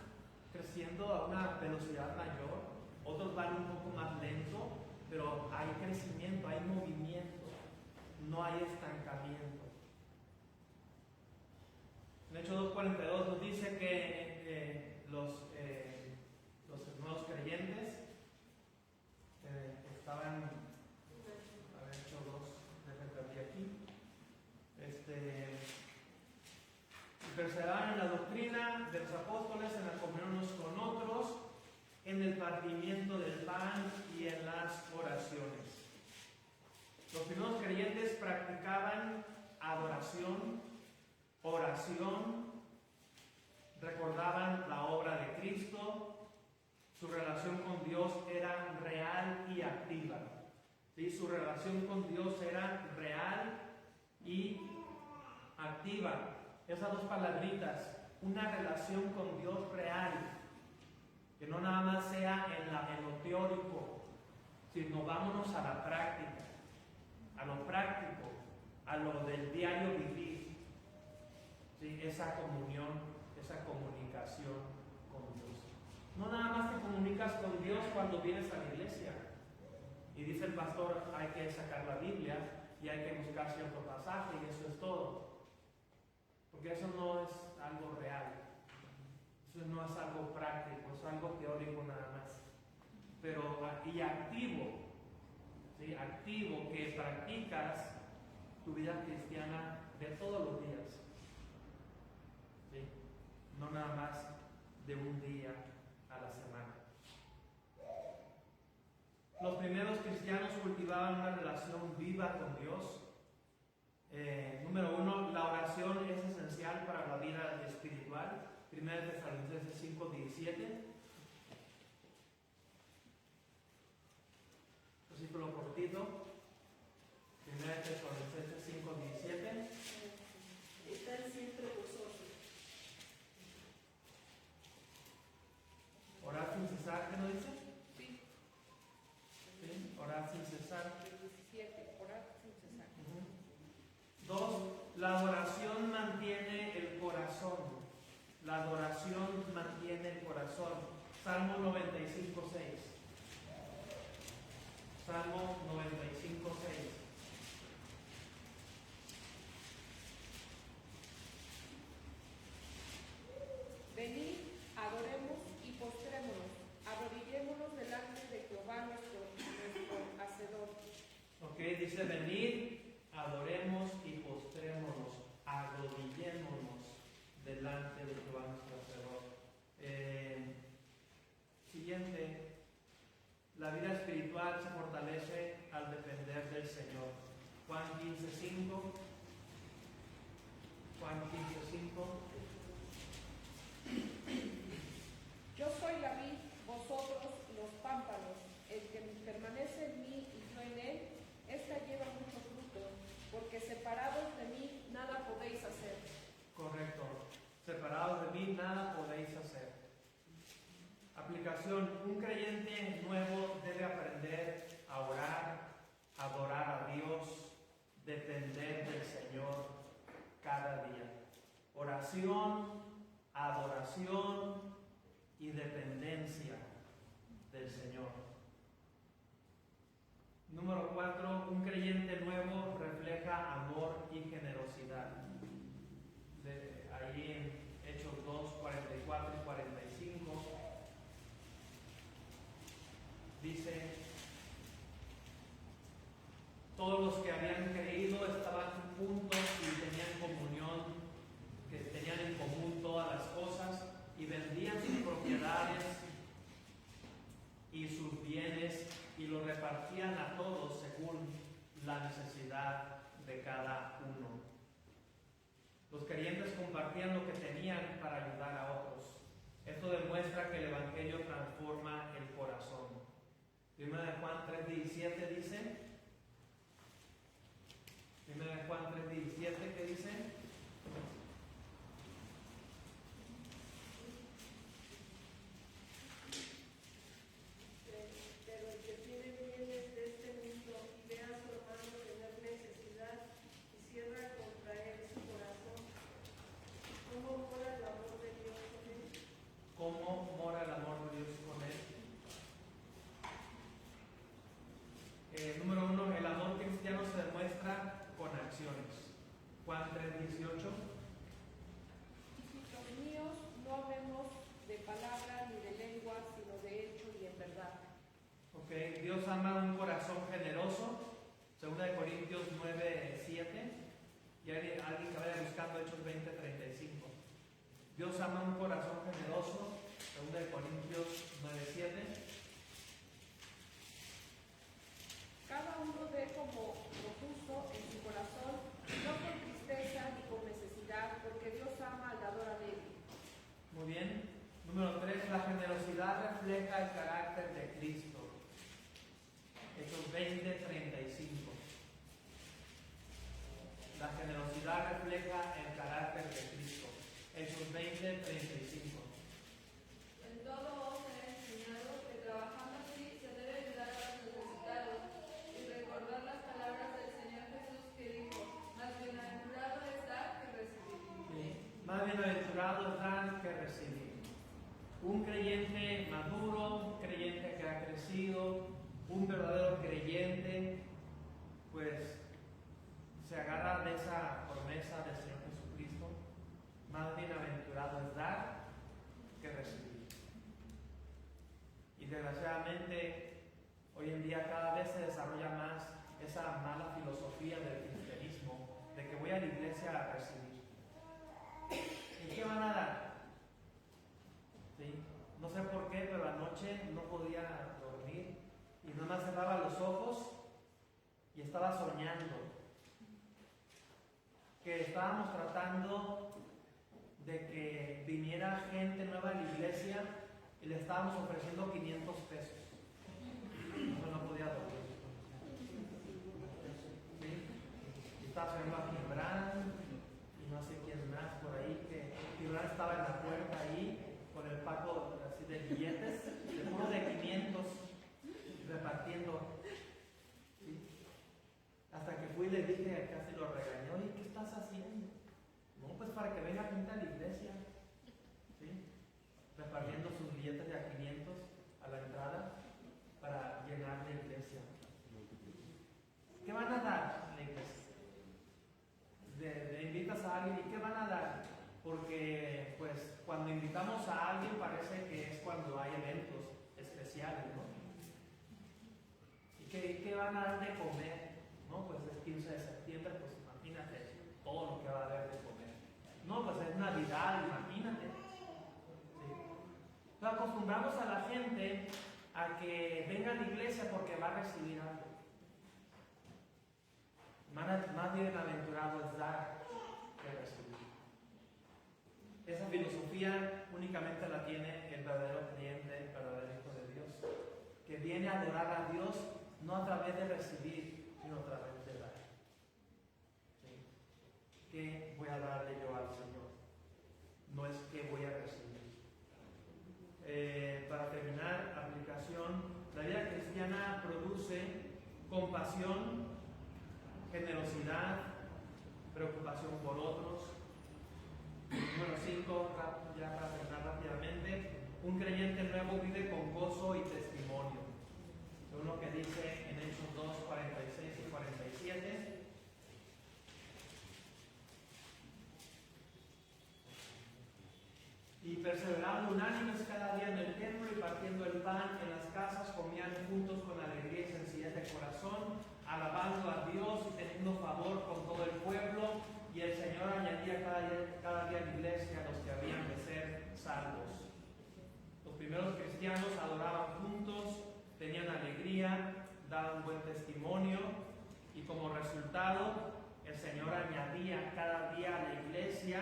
creciendo a una velocidad mayor, otros van un poco más lento, pero hay crecimiento, hay movimiento, no hay estancamiento. En Hechos 2:42 nos dice que los nuevos creyentes estaban, a ver, Hechos 2, déjenme abrir aquí, perseveraban en la doctrina de los apóstoles, en la comunión unos con otros, en el partimiento del pan y en las oraciones. Los primeros creyentes practicaban adoración, oración, recordaban la obra de Cristo, su relación con Dios era real y activa. ¿Sí? Su relación con Dios era real y activa. Esas dos palabritas, una relación con Dios real, que no nada más sea en lo teórico, sino vámonos a la práctica, a lo práctico, a lo del diario vivir. ¿Sí? Esa comunión, esa comunicación con Dios. No nada más te comunicas con Dios cuando vienes a la iglesia y dice el pastor, hay que sacar la Biblia y hay que buscar cierto pasaje y eso es todo. Porque eso no es algo real, eso no es algo práctico, es algo teórico nada más. Pero, y activo, ¿sí? Activo, que practicas tu vida cristiana de todos los días. ¿Sí? No nada más de un día a la semana. Los primeros cristianos cultivaban una relación viva con Dios. Número 1, la oración es esencial para la vida espiritual. 1 Tesalonicenses 5:17. versículo cortito. 1 Tesalonicenses 5:17. Están siempre vosotros. Orar sin cesar, ¿qué nos dice? Sí, Sí, orar sin cesar. 17, orar sin cesar. 2. La adoración mantiene el corazón. La adoración mantiene el corazón. Salmo 95:6. Salmo 95:6. Venid, adoremos y postrémonos, arrodillémonos delante de Jehová nuestro Hacedor. Ok, dice venid, adoremos y postrémonos, arrodillémonos delante de Jehová nuestro Hacedor. Siguiente, la vida espiritual se fortalece al depender del Señor. Juan 15:5. Juan 15:5. Yo soy la vid, vosotros los pámpanos. El que permanece en mí y yo en él, ésta lleva mucho fruto, porque separados de mí nada podéis hacer. Correcto. Separados de mí nada podéis hacer. Aplicación. Un creyente nuevo debe aprender a orar, adorar a Dios, depender del Señor cada día. Oración, adoración y dependencia del Señor. Número 4. Un creyente nuevo refleja amor y generosidad. Ahí en Hechos 2, 44 y 45 dice: todos los que habían creído estaban juntos y tenían comunión, que tenían en común todas las cosas, y vendían sus propiedades y sus bienes y los repartían a todos según la necesidad de cada uno. Los creyentes compartían lo que tenían para ayudar a otros. Esto demuestra que el Evangelio transforma el corazón. 1 Juan 3:17 dice, 1 Juan 3:17, ¿qué dice? Pero el que tiene bienes de este mundo y ve a su hermano tener necesidad y cierra contra él su corazón, ¿cómo mora el amor de Dios con él? ¿Cómo mora el amor de Dios con él? Número 1, el amor cristiano se demuestra con acciones. Juan 3:18. Hijitos míos, no hablemos de palabra ni de lengua, sino de hecho y en verdad. Ok, Dios ama un corazón generoso. 2 Corintios 9:7. Y alguien que vaya buscando Hechos 20:35. Dios ama un corazón generoso. 2 Corintios 9:7. Cada uno dé como lo justo en su corazón, no con tristeza ni con necesidad, porque Dios ama al dador alegre. Muy bien. Número 3, la generosidad refleja el carácter de Cristo. Hechos 20:35. La generosidad refleja el carácter de Cristo. Hechos 20:35. En todo os he enseñado que trabajando así se debe ayudar a los necesitados y recordar las palabras del Señor Jesús que dijo: más bienaventurado es dar que recibir. Sí. Más bienaventurado es dar que recibir. Un creyente maduro, un creyente que ha crecido, un verdadero creyente, pues se agarra de esa promesa del Señor Jesucristo. Más bienaventurado es dar que recibir. Y desgraciadamente hoy en día cada vez se desarrolla más esa mala filosofía del cristianismo, de que voy a la iglesia a recibir. ¿Y qué van a dar? ¿Sí? No sé por qué, pero anoche no podía dormir y nada más cerraba los ojos y estaba soñando que estábamos tratando de que viniera gente nueva a la iglesia y le estábamos ofreciendo 500 pesos. No podía dormir. estaba saliendo a Gibran y no sé quién más por ahí, que Gibran estaba en la puerta ahí con el paco así de billetes, de puros de 500, repartiendo. ¿Sí? Hasta que fui y le dije, casi lo regañé, oye, ¿qué estás haciendo? No, pues para que venga gente a la iglesia. ¿Sí? Repartiendo sus billetes de a 500 a la entrada para llenar la iglesia. ¿Qué van a dar en la iglesia? Le invitas a alguien y ¿qué van a dar? Porque pues cuando invitamos a alguien parece que es cuando hay eventos especiales, ¿no? ¿Y qué van a dar de comer? No, pues es 15 de septiembre, pues imagínate todo lo que va a haber de comer. No, pues es Navidad, imagínate. ¿Sí? Entonces acostumbramos a la gente a que venga a la iglesia porque va a recibir algo. Más bienaventurado es dar que recibir. Esa filosofía únicamente la tiene el verdadero creyente, el verdadero Hijo de Dios, que viene a adorar a Dios no a través de recibir, sino a través de dar. ¿Sí? ¿Qué voy a darle yo al Señor? No es que voy a recibir. Para terminar, aplicación, la vida cristiana produce compasión, generosidad, preocupación por otros. Número 5, ya para terminar rápidamente, un creyente nuevo vive con gozo y testimonio. Uno que dice en Hechos 2, 46 y 47. Y perseveraban unánimes cada día en el templo y partiendo el pan en las casas, comían juntos con alegría y sencillez de corazón, alabando a Dios y teniendo favor con todo el pueblo. Y el Señor añadía cada día a la iglesia a los que habían de ser salvos. Los primeros cristianos adoraban juntos, tenían alegría, daban buen testimonio y como resultado el Señor añadía cada día a la iglesia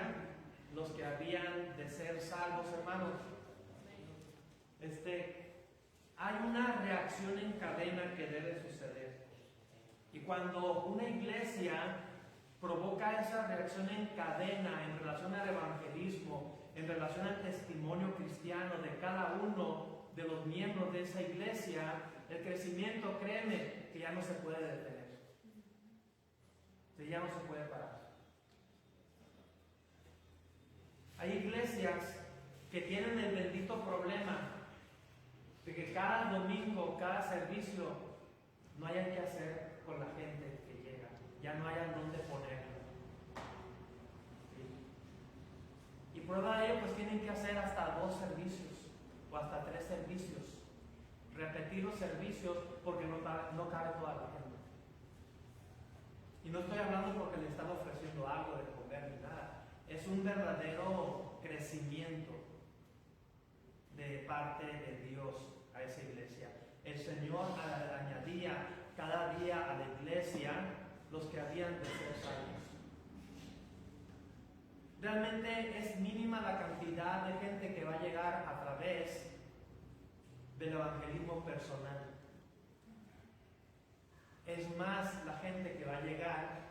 los que habían de ser salvos, hermanos. Hay una reacción en cadena que debe suceder. Y cuando una iglesia provoca esa reacción en cadena en relación al evangelismo, en relación al testimonio cristiano de cada uno de los miembros de esa iglesia, el crecimiento, créeme, que ya no se puede detener. Que ya no se puede parar. Hay iglesias que tienen el bendito problema de que cada domingo, cada servicio, no hay qué hacer con la gente que llega. Ya no hay a dónde ponerla. ¿Sí? Y prueba de ello, pues tienen que hacer hasta 2 servicios o hasta 3 servicios. Repetir los servicios porque no cabe toda la gente. Y no estoy hablando porque le están ofreciendo algo de comer ni nada. Es un verdadero crecimiento de parte de Dios a esa iglesia. El Señor añadía cada día a la iglesia los que habían de ser salvos. Realmente es mínima la cantidad de gente que va a llegar a través del evangelismo personal. Es más la gente que va a llegar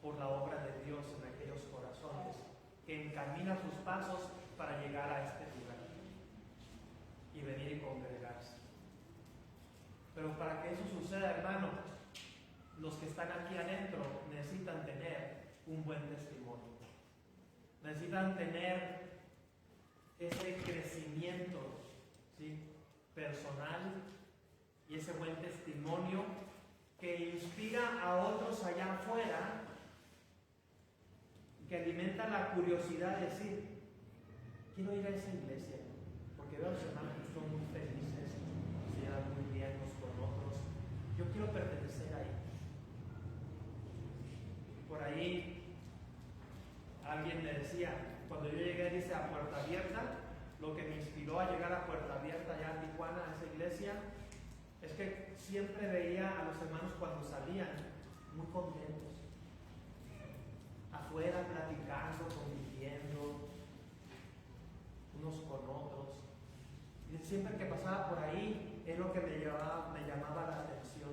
por la obra de Dios en aquellos corazones, que encamina sus pasos para llegar a este lugar y venir y congregarse. Pero para que eso suceda, hermano, los que están aquí adentro necesitan tener un buen testimonio. Necesitan tener ese crecimiento, ¿sí?, personal y ese buen testimonio que inspira a otros allá afuera, que alimenta la curiosidad de decir, quiero ir a esa iglesia, porque veo a los hermanos que son muy felices, se llevan muy bien unos con otros, yo quiero pertenecer ahí. Por ahí alguien me decía, cuando yo llegué, dice, a Puerta Abierta, lo que me inspiró a llegar a Puerta Abierta allá en Tijuana, a esa iglesia, es que siempre veía a los hermanos cuando salían muy contentos, afuera platicando, conviviendo unos con otros. Y siempre que pasaba por ahí es lo que me llamaba la atención.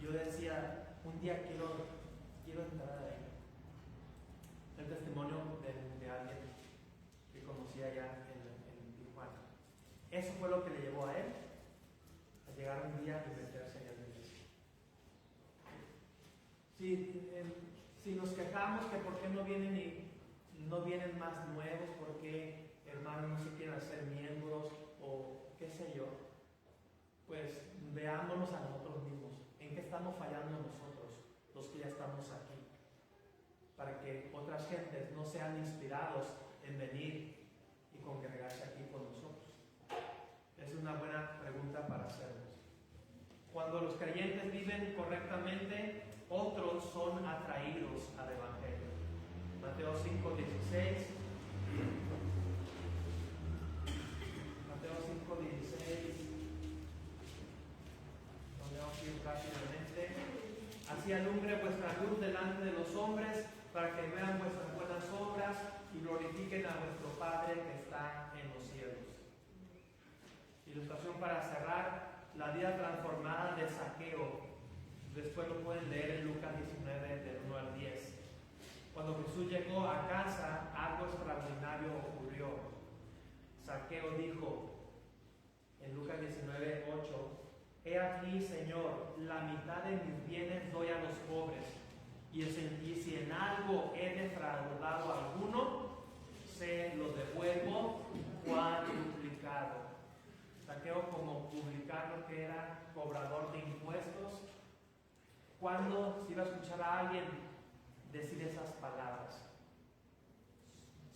Yo decía, decía, un día quiero entrar ahí. El testimonio de alguien que conocía allá en Tijuana. Eso fue lo que le llevó a él a llegar un día y meterse en el iglesia. Si nos quejamos que por qué no vienen más nuevos, por qué hermanos no se quieren hacer miembros o qué sé yo, pues veámonos a nosotros mismos. ¿En qué estamos fallando nosotros, los que ya estamos aquí? Para que otras gentes no sean inspirados en venir y congregarse aquí con nosotros. Es una buena pregunta para hacernos. Cuando los creyentes viven correctamente, otros son atraídos al Evangelio. Mateo 5:16. Mateo 5:16. Lo leo aquí rápidamente. Así alumbre vuestra luz delante de los hombres, para que vean vuestras buenas obras y glorifiquen a vuestro Padre que está en los cielos. Ilustración para cerrar, la vida transformada de Zaqueo. Después lo pueden leer en Lucas 19, del 1 al 10. Cuando Jesús llegó a casa, algo extraordinario ocurrió. Zaqueo dijo en Lucas 19, 8: He aquí, Señor, la mitad de mis bienes doy a los pobres, y si en algo he defraudado a alguno, se lo devuelvo cuadruplicado. Zaqueo, como publicano que era, cobrador de impuestos, cuando se iba a escuchar a alguien decir esas palabras,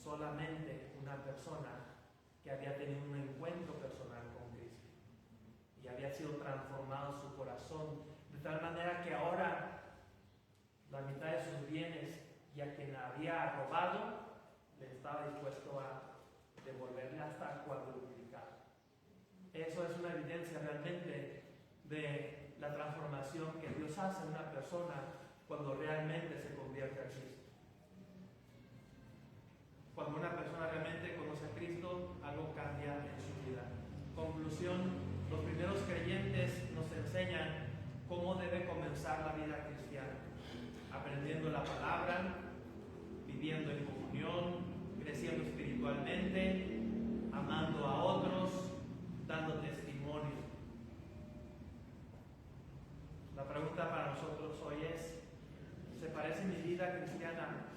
solamente una persona que había tenido un encuentro personal con Cristo y había sido transformado su corazón, de tal manera que ahora la mitad de sus bienes, y a quien había robado, le estaba dispuesto a devolverle hasta cuadruplicar. Eso es una evidencia realmente de la transformación que Dios hace en una persona cuando realmente se convierte a Cristo. Cuando una persona realmente conoce a Cristo, algo cambia en su vida. Conclusión, los primeros creyentes nos enseñan cómo debe comenzar la vida cristiana: aprendiendo la palabra, viviendo en comunión, creciendo espiritualmente, amando a otros, dando testimonio. La pregunta para nosotros hoy es: ¿se parece mi vida cristiana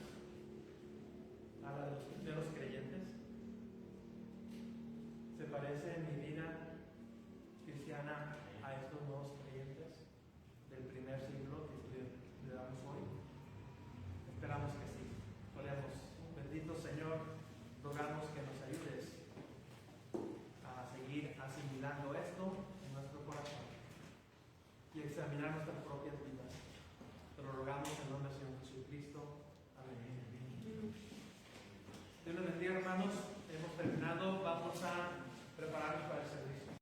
a la de los creyentes? ¿Se parece mi vida cristiana a estos nuevos creyentes del primer siglo que estudiamos hoy? Esperamos que sí. Oremos. Bendito Señor, rogamos que nos ayudes a seguir asimilando esto en nuestro corazón y examinar nuestras propias vidas. Te lo rogamos en nombre del Señor Jesucristo. Amén. Dios les bendiga, hermanos.